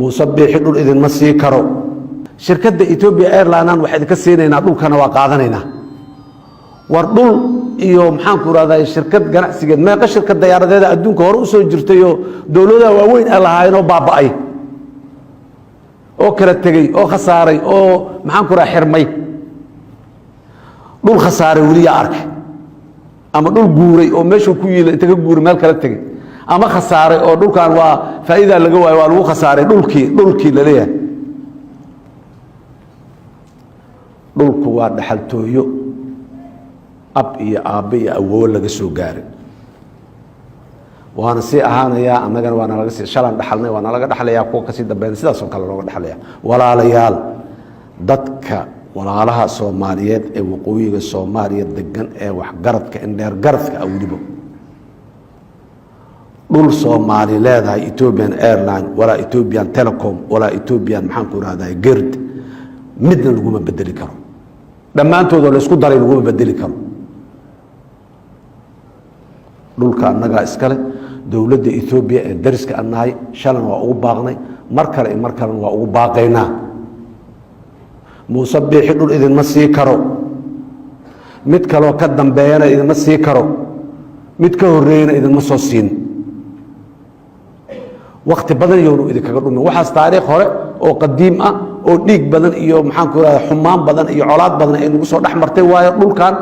مصبح دول إذن مسي كرو شركة إثيوبيا إيرلاينز waxay ka siinayna dhulkana waa qaadanayna war dhul iyo maxaan ku raadayay shirkad ganacsigeed meeqa shirkad diyaaradeeda adduunka hore u soo jirtay oo dawladda waaweyn ay lahaayeen oo baaba'ay oo kala tagay oo khasaaray oo maxaan ku xirmay dhul khasaaray waliya arkay ama dhul guuray oo meesha ku yiilay inta ka guuray meel kala tagay ama khasaaray oo dhulkan waa faa'iido laga waayo waa lagu khasaaray dhulkii la leeyahay dhulku waa dhaxaltooyo ab iyo aabe iyo awoow laga soo gaaray waana si ahaanaya annagana waana laga sii shalan dhaxalnay waana laga dhaxlayaa kuwa ka sii dambeeyay sidaas oo kale looga dhaxlayaa walaalayaal dadka walaalaha Soomaaliyeed ee waqooyiga Soomaaliya degan ee wax garadka indheer garadka awlibo dhul Soomaali leedahay Ethiopian Airlines wala Ethiopian Telecom wala Ethiopian maxaan ku raadayay gerd midna lagu ma bedeli karo dhamaantooda la isku daray lagu ma bedeli karo dhulka annaga iskale dawladda Ethiopia ee dariska annahay shalan waa ugu baaqnay mar kale waa ugu baaqaynaa musabbiix dhul idin ma sii karo mid kale oo ka dambeeyana idin ma sii karo mid ka horeeyna idin ma soo siin waqti badan iyo idin kaga dhumin waxaas taariikh hore oo qadiim ah oo dhiig badan iyo maxaan ku raadayay xumaan badan iyo colaad badan ay nagu soo dhaxmartay waayo dhulkan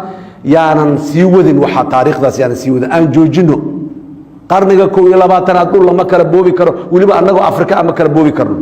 yaanan sii wadin waxa taariikhdaas yaanan sii wadin aan joojino qarniga 12 dhul lama kala boobi karo waliba annagoo Afrika ama kala boobi karno